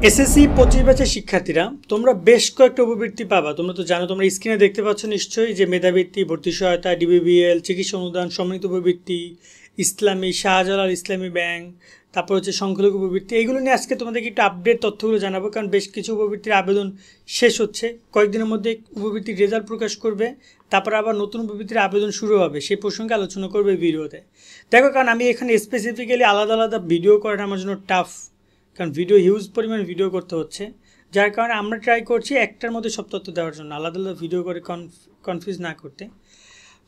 SSC 25 ব্যাচের শিক্ষার্থীরা তোমরা বেশ কয়েকটা উপবৃত্তি পাবা। তোমরা তো জানো, তোমরা স্ক্রিনে দেখতে পাচ্ছ নিশ্চয়ই যে মেধাবৃত্তি, ভর্তি সহায়তা, ডিবিবিএল, চিকিৎসা অনুদান, সম্মিলিত উপবৃত্তি, ইসলামী, শাহজালাল ইসলামী ব্যাংক, তারপর হচ্ছে সংখ্যালঘু উপবৃত্তি। এইগুলো নিয়ে আজকে তোমাদেরকে একটু আপডেট তথ্যগুলো জানাবো, কারণ বেশ কিছু উপবৃত্তির আবেদন শেষ হচ্ছে, কয়েকদিনের মধ্যে উপবৃত্তির রেজাল্ট প্রকাশ করবে, তারপর আবার নতুন উপবৃত্তির আবেদন শুরু হবে। সেই প্রসঙ্গে আলোচনা করবে ভিডিওতে। দেখো, কারণ আমি এখানে স্পেসিফিক্যালি আলাদা আলাদা ভিডিও করাটা আমার জন্য টাফ, কারণ ভিডিও হিউজ পরিমাণ ভিডিও করতে হচ্ছে, যার কারণে আমরা ট্রাই করছি একটার মধ্যে সব তথ্য দেওয়ার জন্য, আলাদা আলাদা ভিডিও করে কনফিউজ না করতে।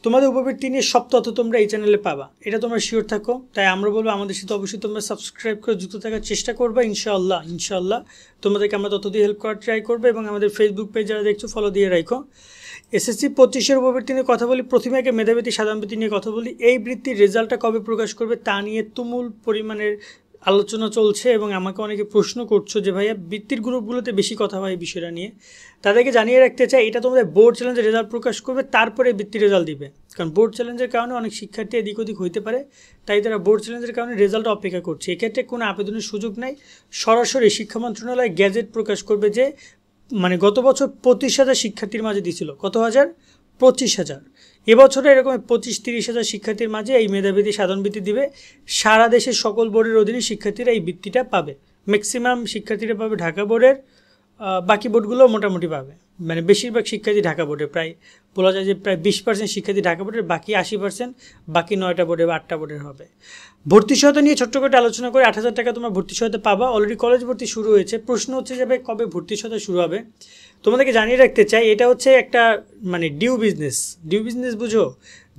তোমাদের উপবৃত্তি নিয়ে সব তথ্য তোমরা এই চ্যানেলে পাবা, এটা তোমরা শিওর থাকো। তাই আমরা বলবো আমাদের সাথে অবশ্যই তোমরা সাবস্ক্রাইব করে যুক্ত থাকার চেষ্টা করবে। ইনশাআল্লাহ তোমাদেরকে আমরা তথ্য দিয়ে হেল্প করার ট্রাই করবো, এবং আমাদের ফেসবুক পেজ যারা দেখছো ফলো দিয়ে রাখো। এসএসসি 25-এর উপবৃত্তি নিয়ে কথা বলি। প্রথমে আগে মেধাবৃত্তি, সাধারণ বৃত্তি নিয়ে কথা বলি। এই বৃত্তির রেজাল্টটা কবে প্রকাশ করবে তা নিয়ে তুমুল পরিমাণের আলোচনা চলছে, এবং আমাকে অনেকে প্রশ্ন করছো যে ভাইয়া বৃত্তির গ্রুপগুলোতে বেশি কথা হয় এই বিষয়টা নিয়ে। তাদেরকে জানিয়ে রাখতে চাই, এটা তোমাদের বোর্ড চ্যালেঞ্জের রেজাল্ট প্রকাশ করবে, তারপরে বৃত্তির রেজাল্ট দিবে। কারণ বোর্ড চ্যালেঞ্জের কারণে অনেক শিক্ষার্থী এদিক ওদিক হইতে পারে, তাই তারা বোর্ড চ্যালেঞ্জের কারণে রেজাল্ট অপেক্ষা করছে। এক্ষেত্রে কোনো আবেদনের সুযোগ নাই, সরাসরি শিক্ষা মন্ত্রণালয় গ্যাজেট প্রকাশ করবে যে গত বছর 25,000 শিক্ষার্থীর মাঝে দিয়েছিল, কত হাজার? 25,000। এবছরে এরকম 25-30 হাজার শিক্ষার্থীর মাঝে এই মেধাবৃত্তি, সাধারণ বৃত্তি দিবে। সারা দেশের সকল বোর্ডের অধীনে শিক্ষার্থীরা এই বৃত্তিটা পাবে। ম্যাক্সিমাম শিক্ষার্থীরা পাবে ঢাকা বোর্ডের, বাকি বোর্ডগুলো মোটামুটি পাবে। বেশিরভাগ শিক্ষার্থী ঢাকা বোর্ডের, প্রায় বলা যায় যে প্রায় 20% শিক্ষার্থী ঢাকা বোর্ডের, বাকি 80% বাকি 9টা বোর্ডের বা 8টা বোর্ডের হবে। ভর্তি সহায়তা নিয়ে ছোট্ট করে আলোচনা করে 8,000 টাকা তোমরা ভর্তি সহায়তা পাবা। অলরেডি কলেজ ভর্তি শুরু হয়েছে। প্রশ্ন হচ্ছে যে ভাই কবে ভর্তি সহায়তা শুরু হবে? তোমাদেরকে জানিয়ে রাখতে চাই, এটা হচ্ছে একটা ডিউ বিজনেস বুঝো,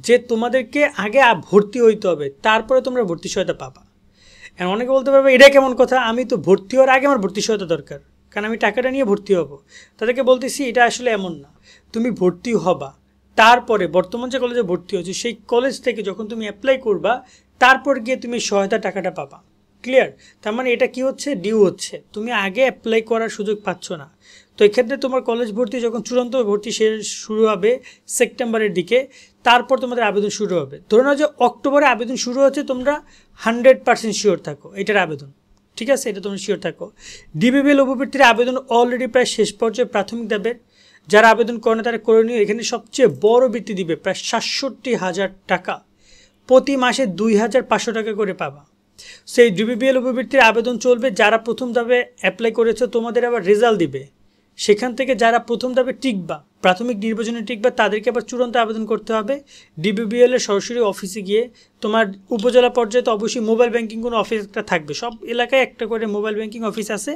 যে তোমাদেরকে আগে ভর্তি হইতে হবে, তারপরে তোমরা ভর্তি সহায়তা পাবা। এখন অনেকে বলতে পারবে এটা কেমন কথা, আমি তো ভর্তি হওয়ার আগে আমার ভর্তি সহায়তা দরকার, কারণ আমি টাকাটা নিয়ে ভর্তি হব। তাদেরকে বলতেছি এটা আসলে এমন না। তুমি ভর্তি হবা, তারপরে বর্তমান যে কলেজে ভর্তি হচ্ছে সেই কলেজ থেকে যখন তুমি অ্যাপ্লাই করবা, তারপর গিয়ে তুমি সহায়তা টাকাটা পাবা। ক্লিয়ার? তার মানে এটা কি হচ্ছে? ডিউ হচ্ছে, তুমি আগে অ্যাপ্লাই করার সুযোগ পাচ্ছ না। তো এক্ষেত্রে তোমার কলেজ ভর্তি যখন চূড়ান্ত ভর্তি শুরু হবে সেপ্টেম্বরের দিকে, তারপর তোমাদের আবেদন শুরু হবে। ধরে নাও যে অক্টোবরে আবেদন শুরু হচ্ছে, তোমরা 100% শিওর থাকো এটার আবেদন, ঠিক আছে? এটা তোমরা শিওর থাকো। ডিবিবিএল উপবৃত্তির আবেদন অলরেডি প্রায় শেষ পর্যায়ে, প্রাথমিক ধাপের। যারা আবেদন করে না তারা করে নিও। এখানে সবচেয়ে বড় বৃত্তি দিবে প্রায় 67,000 টাকা, প্রতি মাসে 2,500 টাকা করে পাবা। সেই ডিবিবিএল উপবৃত্তির আবেদন চলবে। যারা প্রথম ধাপে অ্যাপ্লাই করেছে তোমাদের আবার রেজাল্ট দিবে, সেখান থেকে যারা প্রথম ধাপে টিকবা, প্রাথমিক নির্বাচনে টিকবা, তাদেরকে আবার চূড়ান্ত আবেদন করতে হবে ডিবিবিএল এর সরাসরি অফিসে গিয়ে। তোমার উপজেলা পর্যায়ে তো অবশ্যই মোবাইল ব্যাংকিং কোনো অফিস একটা থাকবে, সব এলাকায় একটা করে মোবাইল ব্যাংকিং অফিস আছে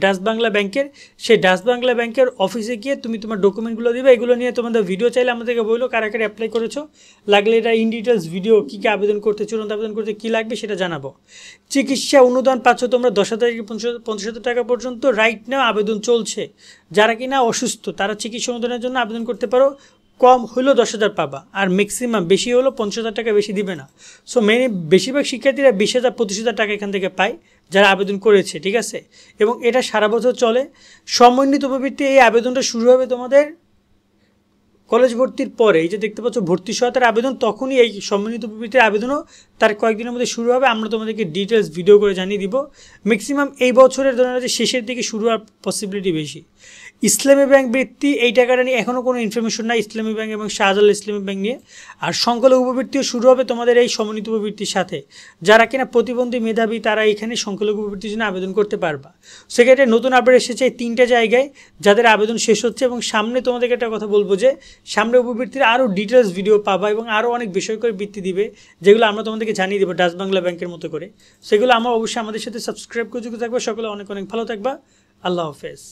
ডাচ বাংলা ব্যাংকের। সেই ডাচ বাংলা ব্যাংকের অফিসে গিয়ে তুমি তোমার ডকুমেন্টগুলো দিবে। এগুলো নিয়ে তোমাদের ভিডিও চাইলে আমাদেরকে বললো কারা কারা অ্যাপ্লাই করেছো, লাগলে এটা ইন ডিটেলস ভিডিও, কী কী আবেদন করতে, চূড়ান্ত আবেদন করতে কী লাগবে সেটা জানাবো। চিকিৎসা অনুদান পাচ্ছ তোমরা 10,000 থেকে 50,000 টাকা পর্যন্ত, রাইট নাও আবেদন চলছে। যারা কিনা অসুস্থ তারা চিকিৎসা অনুদানের জন্য আবেদন করতে পারো। কম হলেও 10,000 পাবা, আর ম্যাক্সিমাম বেশি হলেও 50,000 টাকা বেশি দিবে না। সো বেশিরভাগ শিক্ষার্থীরা 20,000 25,000 টাকা এখান থেকে পায় যারা আবেদন করেছে, ঠিক আছে? এবং এটা সারা বছর চলে। সমন্বিত উপবৃত্তি এই আবেদনটা শুরু হবে তোমাদের কলেজ ভর্তির পরে। এই যে দেখতে পাচ্ছ ভর্তি সহায়তার আবেদন, তখনই এই সমন্বিত উপবৃত্তির আবেদনও তার কয়েকদিনের মধ্যে শুরু হবে। আমরা তোমাদেরকে ডিটেলস ভিডিও করে জানিয়ে দিব। ম্যাক্সিমাম এই বছরের ধরনের যে শেষের দিকে শুরু হওয়ার পসিবিলিটি বেশি। ইসলামী ব্যাংক বৃত্তি, এই টাকাটা নিয়ে এখনও কোনো ইনফরমেশন নাই ইসলামী ব্যাংক এবং শাহজালাল ইসলামী ব্যাংক নিয়ে। আর সংখ্যালঘু উপবৃত্তিও শুরু হবে তোমাদের এই সমন্বিত উপবৃত্তির সাথে। যারা কিনা প্রতিবন্ধী মেধাবী তারা এখানে সংখ্যালঘু উপবৃত্তির জন্য আবেদন করতে পারবা। সেক্ষেত্রে নতুন আপডেট এসেছে 3টে জায়গায় যাদের আবেদন শেষ হচ্ছে, এবং সামনে তোমাদেরকে একটা কথা বলবো যে সামনে উপবৃত্তির আরও ডিটেলস ভিডিও পাবা, এবং আরও অনেক বেসরকারি বৃত্তি দিবে যেগুলো আমরা তোমাদেরকে জানিয়ে দেবো ডাচ বাংলা ব্যাংকের মতো করে। সেগুলো আমরা অবশ্যই আমাদের সাথে সাবস্ক্রাইব করে যুক্ত থাকবে। সকলে অনেক অনেক ভালো থাকবা। আল্লাহ হাফেজ।